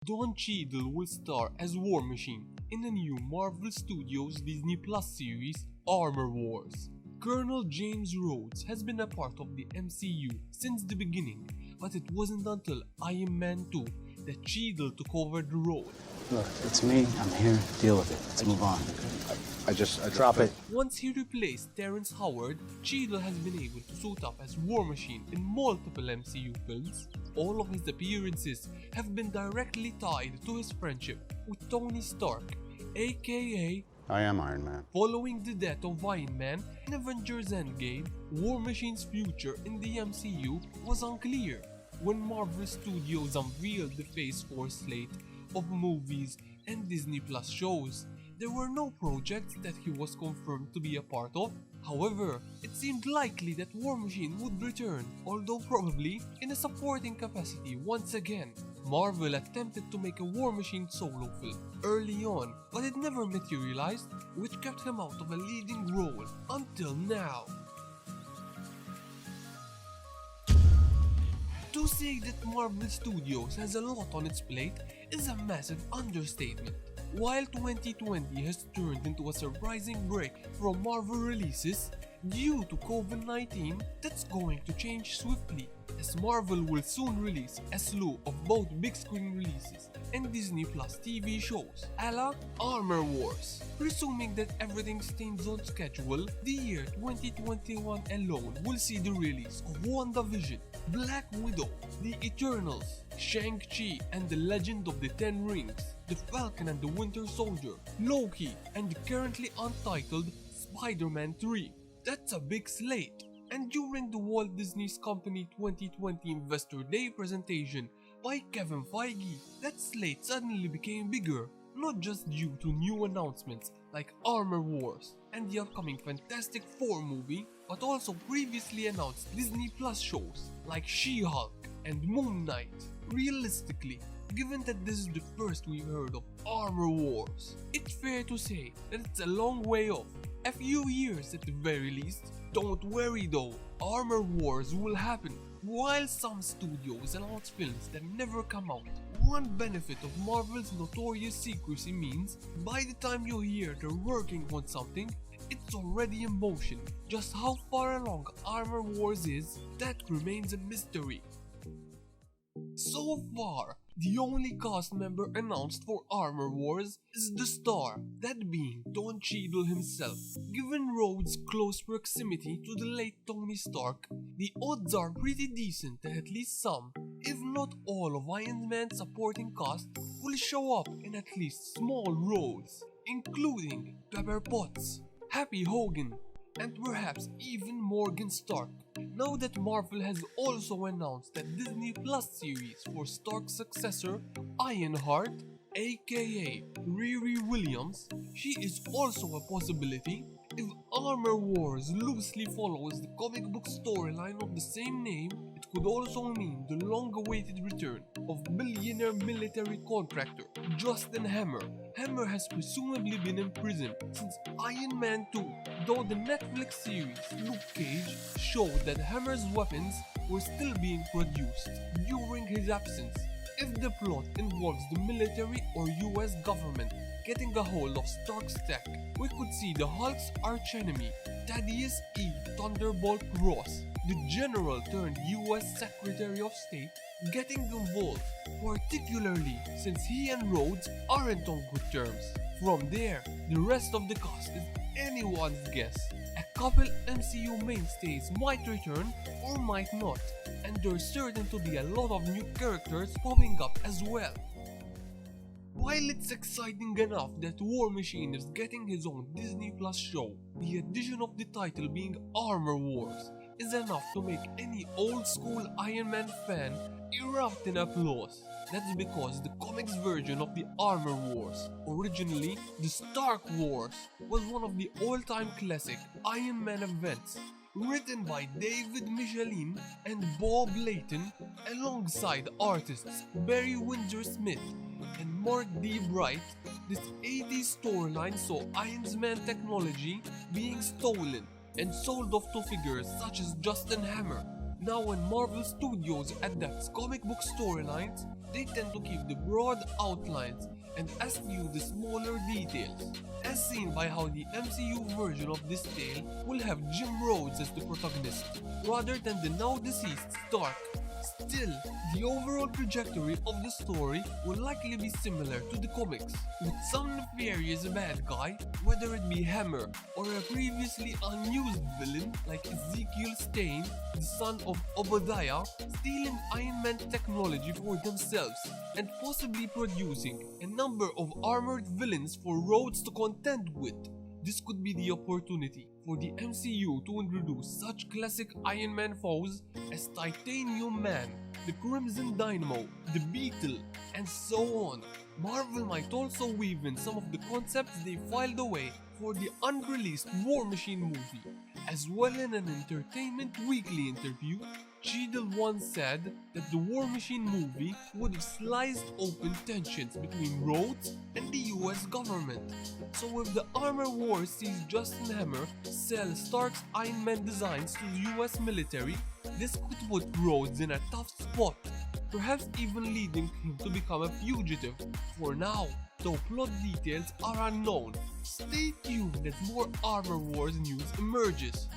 Cheadle will star as War Machine in the new Marvel Studios Disney Plus series Armor Wars. Colonel James Rhodes has been a part of the MCU since the beginning, but it wasn't until Iron Man 2 that Cheadle took over the role. Look, it's me. I'm here. Deal with it. Let's move on. I drop it. Once he replaced Terrence Howard, Cheadle has been able to suit up as War Machine in multiple MCU films. All of his appearances have been directly tied to his friendship with Tony Stark, aka I am Iron Man. Following the death of Iron Man in Avengers Endgame, War Machine's future in the MCU was unclear. When Marvel Studios unveiled the Phase 4 slate of movies and Disney Plus shows, there were no projects that he was confirmed to be a part of. However, it seemed likely that War Machine would return, although probably in a supporting capacity once again. Marvel attempted to make a War Machine solo film early on, but it never materialized, which kept him out of a leading role until now. To say that Marvel Studios has a lot on its plate is a massive understatement. While 2020 has turned into a surprising break from Marvel releases, due to COVID-19, that's going to change swiftly, as Marvel will soon release a slew of both big screen releases and Disney Plus TV shows, a la Armor Wars. Presuming that everything stays on schedule, the year 2021 alone will see the release of WandaVision, Black Widow, The Eternals, Shang-Chi and the Legend of the Ten Rings, The Falcon and the Winter Soldier, Loki, and the currently untitled Spider-Man 3. That's a big slate. And during the Walt Disney Company 2020 Investor Day presentation by Kevin Feige, that slate suddenly became bigger, not just due to new announcements like Armor Wars and the upcoming Fantastic Four movie, but also previously announced Disney Plus shows like She-Hulk and Moon Knight. Realistically, given that this is the first we've heard of Armor Wars, it's fair to say that it's a long way off, a few years at the very least. Don't worry though, Armor Wars will happen. While some studios announce films that never come out, one benefit of Marvel's notorious secrecy means by the time you hear they're working on something, it's already in motion. Just how far along Armor Wars is, that remains a mystery. So far, the only cast member announced for Armor Wars is the star, that being Cheadle himself. Given Rhodes' close proximity to the late Tony Stark, the odds are pretty decent that at least some, if not all of Iron Man's supporting cast will show up in at least small roles, including Pepper Potts, Happy Hogan, and perhaps even Morgan Stark. Now that Marvel has also announced a Disney Plus series for Stark's successor, Ironheart, aka Riri Williams, she is also a possibility. If Armor Wars loosely follows the comic book storyline of the same name, it could also mean the long-awaited return of billionaire military contractor Justin Hammer. Hammer has presumably been in prison since Iron Man 2, though the Netflix series Luke Cage showed that Hammer's weapons were still being produced during his absence. If the plot involves the military or US government getting a hold of Stark's tech, we could see the Hulk's archenemy, Thaddeus E. Thunderbolt Ross, the general turned US Secretary of State, getting involved, particularly since he and Rhodes aren't on good terms. From there, the rest of the cast is anyone's guess. A couple MCU mainstays might return or might not, and there's certain to be a lot of new characters popping up as well. While it's exciting enough that War Machine is getting his own Disney Plus show, the addition of the title being Armor Wars is enough to make any old school Iron Man fan erupt in applause. That's because the comics version of the Armor Wars, originally the Stark Wars, was one of the all-time classic Iron Man events, written by David Michelin and Bob Layton alongside artists Barry Windsor-Smith and Mark D. Bright. This 80s storyline saw Iron Man technology being stolen and sold off to figures such as Justin Hammer. Now when Marvel Studios adapts comic book storylines, They tend to keep the broad outlines and eschew the smaller details, as seen by how the MCU version of this tale will have Jim Rhodes as the protagonist, rather than the now deceased Stark. Still, the overall trajectory of the story will likely be similar to the comics, with some nefarious bad guy, whether it be Hammer or a previously unused villain like Ezekiel Stane, the son of Obadiah, stealing Iron Man technology for themselves and possibly producing a number of armored villains for Rhodes to contend with. This could be the opportunity for the MCU to introduce such classic Iron Man foes as Titanium Man, the Crimson Dynamo, the Beetle, and so on. Marvel might also weave in some of the concepts they filed away for the unreleased War Machine movie. As well, in an Entertainment Weekly interview, Cheadle once said that the War Machine movie would have sliced open tensions between Rhodes and the US government. So if the Armor Wars sees Justin Hammer sell Stark's Iron Man designs to the US military, this could put Rhodes in a tough spot, perhaps even leading him to become a fugitive. For now, though plot details are unknown, stay tuned as more Armor Wars news emerges.